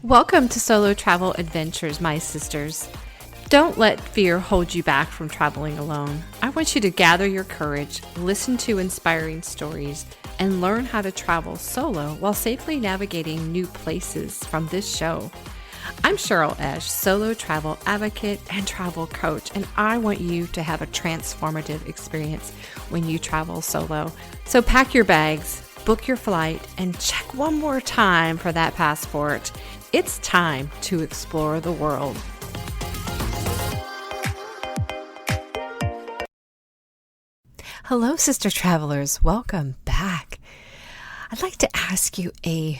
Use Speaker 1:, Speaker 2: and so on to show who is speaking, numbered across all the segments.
Speaker 1: Welcome to Solo Travel Adventures, my sisters. Don't let fear hold you back from traveling alone. I want you to gather your courage, listen to inspiring stories, and learn how to travel solo while safely navigating new places from this show. I'm Cheryl Esch, solo travel advocate and travel coach, and I want you to have a transformative experience when you travel solo. So pack your bags, book your flight, and check one more time for that passport. It's time to explore the world. Hello, sister travelers. Welcome back. I'd like to ask you a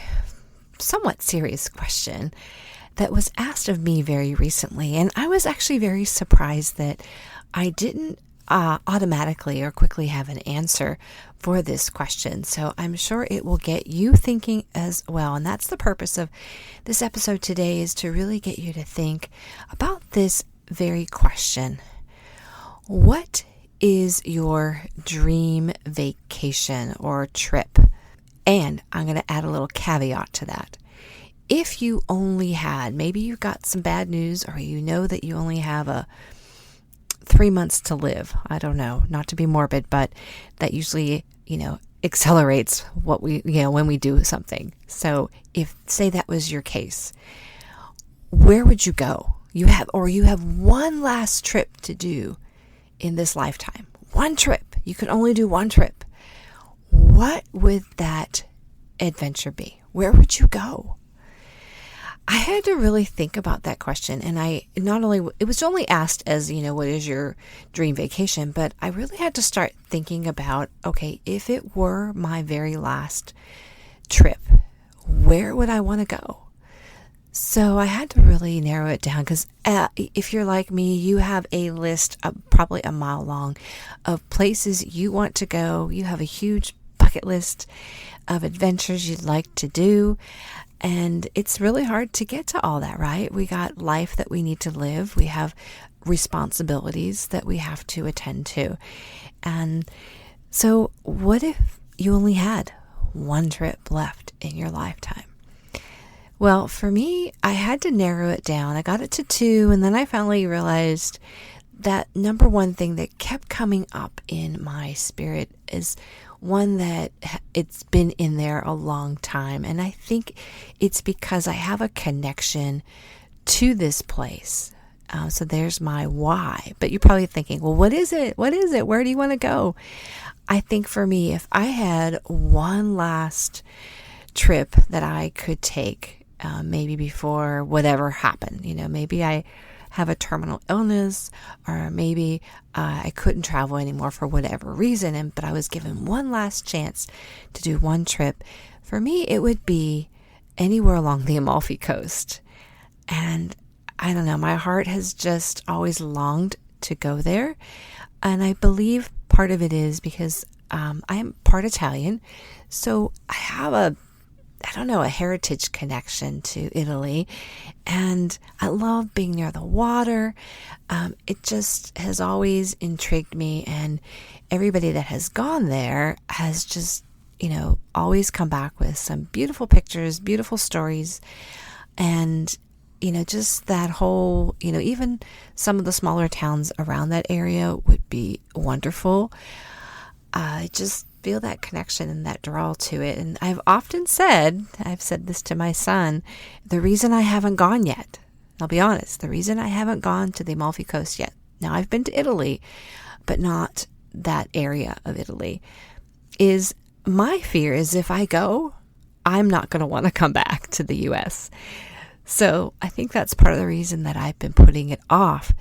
Speaker 1: somewhat serious question that was asked of me very recently, and I was actually very surprised that I didn't automatically or quickly have an answer for this question. So I'm sure it will get you thinking as well. And that's the purpose of this episode today, is to really get you to think about this very question. What is your dream vacation or trip? And I'm going to add a little caveat to that. If you only had, maybe you've got some bad news, or you know that you only have 3 months to live. I don't know, not to be morbid, but that usually, accelerates what we, when we do something. So if, say that was your case, where would you go? You have one last trip to do in this lifetime. One trip. You could only do one trip. What would that adventure be? Where would you go? I had to really think about that question, and it was only asked as, what is your dream vacation, but I really had to start thinking about, okay, if it were my very last trip, where would I want to go? So I had to really narrow it down, because if you're like me, you have a list of probably a mile long of places you want to go. You have a huge bucket list of adventures you'd like to do. And it's really hard to get to all that, right? We got life that we need to live. We have responsibilities that we have to attend to. And so what if you only had one trip left in your lifetime? Well, for me, I had to narrow it down. I got it to 2, and then I finally realized that number one thing that kept coming up in my spirit is one that it's been in there a long time. And I think it's because I have a connection to this place. So there's my why. But you're probably thinking, well, what is it? What is it? Where do you want to go? I think for me, if I had one last trip that I could take, maybe before whatever happened, maybe I have a terminal illness, or maybe I couldn't travel anymore for whatever reason, but I was given one last chance to do one trip. For me, it would be anywhere along the Amalfi Coast. And I don't know, my heart has just always longed to go there. And I believe part of it is because I am part Italian. So I have a heritage connection to Italy, and I love being near the water. It just has always intrigued me, and everybody that has gone there has just, always come back with some beautiful pictures, beautiful stories, and, just that whole, even some of the smaller towns around that area would be wonderful. I just feel that connection and that draw to it. And I've said this to my son, the reason I haven't gone yet, I'll be honest, the reason I haven't gone to the Amalfi Coast yet, now I've been to Italy, but not that area of Italy, is my fear is if I go, I'm not going to want to come back to the U.S. So I think that's part of the reason that I've been putting it off.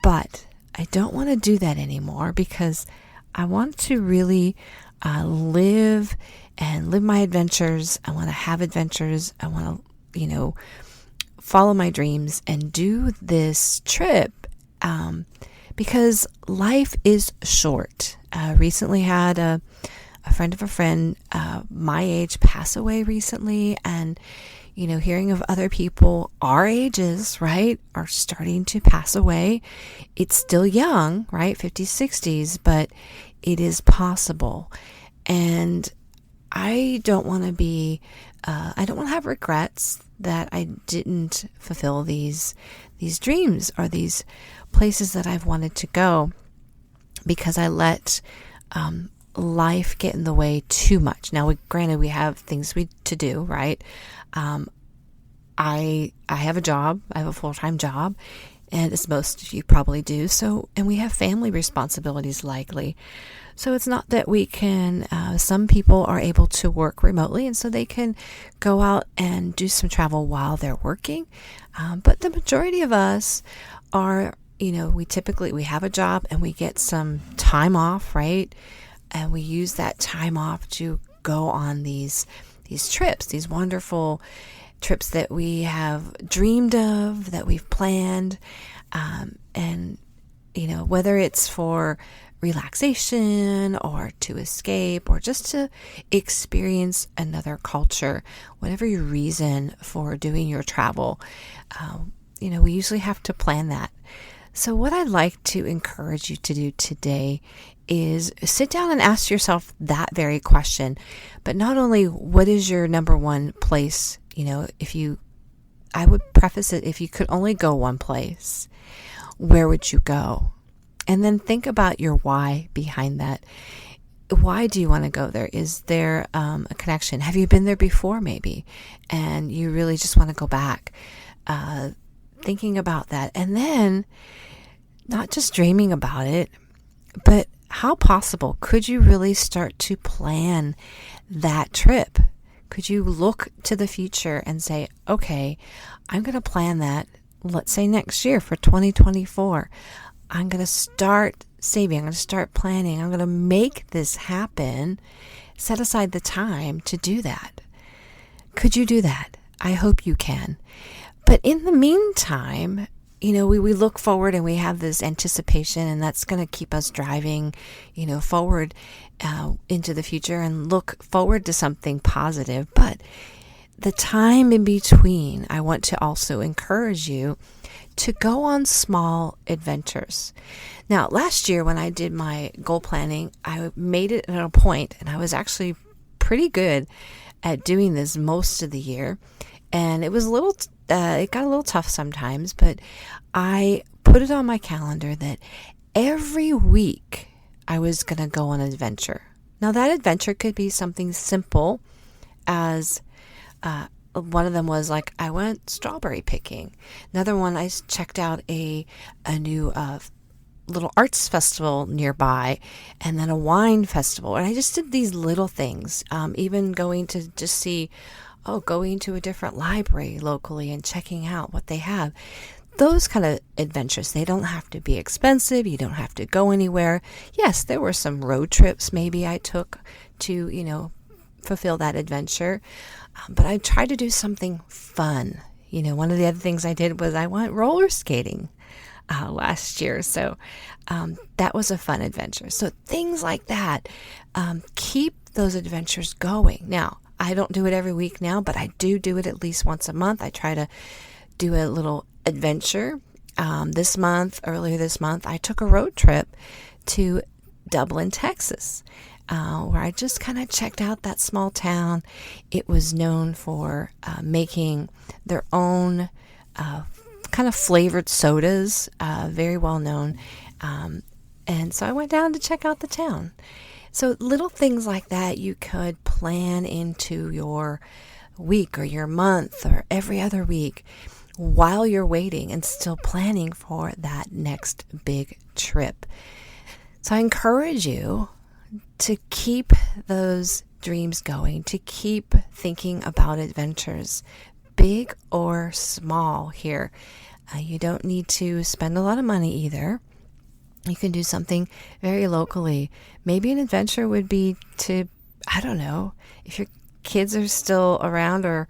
Speaker 1: But I don't want to do that anymore, because I want to really live my adventures. I want to have adventures. I want to, follow my dreams and do this trip because life is short. Recently had a friend of a friend my age pass away recently, and hearing of other people our ages, right, are starting to pass away. It's still young, right, 50s, 60s, but it is possible. And I don't want to I don't want to have regrets that I didn't fulfill these dreams or these places that I've wanted to go because I let life get in the way too much. Now, granted, we have things to do, right? I have a job. I have a full-time job, and as most of you probably do. So, and we have family responsibilities likely. So it's not that we can, some people are able to work remotely, and so they can go out and do some travel while they're working. But the majority of us are, we have a job and we get some time off, right? And we use that time off to go on these trips, these wonderful trips that we have dreamed of, that we've planned. And, whether it's for relaxation or to escape or just to experience another culture, whatever your reason for doing your travel, we usually have to plan that. So what I'd like to encourage you to do today is sit down and ask yourself that very question. But not only what is your number one place, I would preface it, if you could only go one place, where would you go? And then think about your why behind that. Why do you want to go there? Is there a connection? Have you been there before maybe? And you really just want to go back? Thinking about that. And then not just dreaming about it, but how possible could you really start to plan that trip? Could you look to the future and say, okay, I'm going to plan that, let's say next year for 2024. I'm going to start saving. I'm going to start planning. I'm going to make this happen. Set aside the time to do that. Could you do that? I hope you can. But in the meantime, we look forward and we have this anticipation, and that's going to keep us driving, forward into the future and look forward to something positive. But the time in between, I want to also encourage you to go on small adventures. Now, last year when I did my goal planning, I made it at a point, and I was actually pretty good at doing this most of the year. And it was it got a little tough sometimes, but I put it on my calendar that every week I was going to go on an adventure. Now, that adventure could be something simple as one of them was like I went strawberry picking. Another one, I checked out a new little arts festival nearby, and then a wine festival. And I just did these little things, even going to just going to a different library locally and checking out what they have. Those kind of adventures, they don't have to be expensive. You don't have to go anywhere. Yes, there were some road trips maybe I took to, fulfill that adventure. But I tried to do something fun. One of the other things I did was I went roller skating last year. So that was a fun adventure. So things like that, keep those adventures going. Now, I don't do it every week now, but I do it at least once a month. I try to do a little adventure. Earlier this month, I took a road trip to Dublin, Texas, where I just kind of checked out that small town. It was known for making their own kind of flavored sodas, very well known. And so I went down to check out the town. So little things like that you could plan into your week or your month or every other week while you're waiting and still planning for that next big trip. So I encourage you to keep those dreams going, to keep thinking about adventures, big or small here. You don't need to spend a lot of money either. You can do something very locally. Maybe an adventure would be to, I don't know, if your kids are still around, or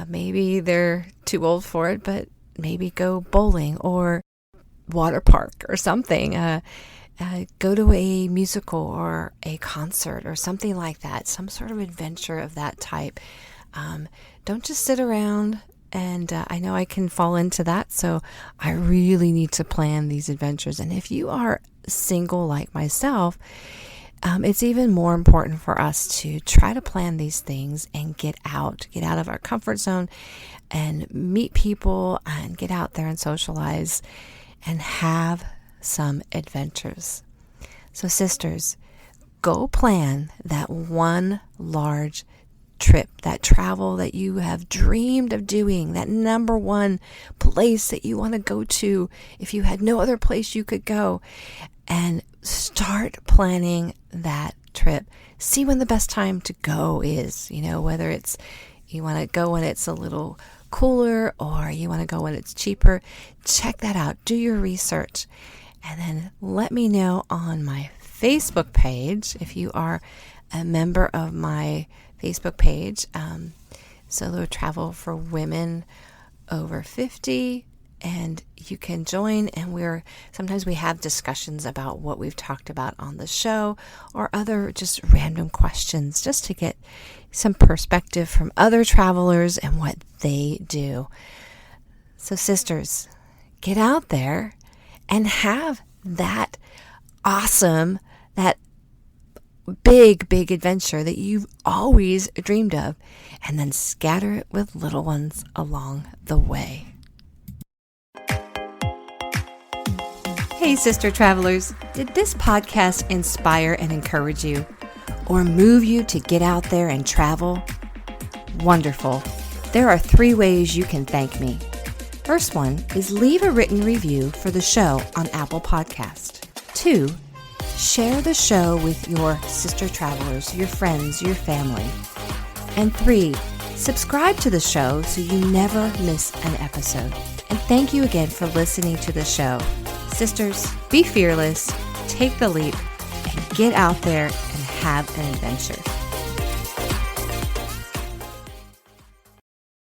Speaker 1: maybe they're too old for it, but maybe go bowling or water park or something. Go to a musical or a concert or something like that, some sort of adventure of that type. Don't just sit around. And I know I can fall into that, so I really need to plan these adventures. And if you are single like myself, it's even more important for us to try to plan these things and get out of our comfort zone and meet people and get out there and socialize and have some adventures. So sisters, go plan that one large trip, that travel that you have dreamed of doing, that number one place that you want to go to if you had no other place you could go, and start planning that trip. See when the best time to go is, whether it's you want to go when it's a little cooler or you want to go when it's cheaper. Check that out. Do your research. And then let me know on my Facebook page if you are a member of my Facebook page, Solo Travel for Women Over 50, and you can join, and sometimes we have discussions about what we've talked about on the show or other just random questions just to get some perspective from other travelers and what they do. So sisters, get out there and have that awesome, that big adventure that you've always dreamed of, and then scatter it with little ones along the way. Hey, sister travelers, did this podcast inspire and encourage you or move you to get out there and travel? Wonderful. There are 3 ways you can thank me. First one is leave a written review for the show on Apple Podcast. 2, share the show with your sister travelers, your friends, your family. And 3, subscribe to the show so you never miss an episode. And thank you again for listening to the show. Sisters, be fearless, take the leap, and get out there and have an adventure.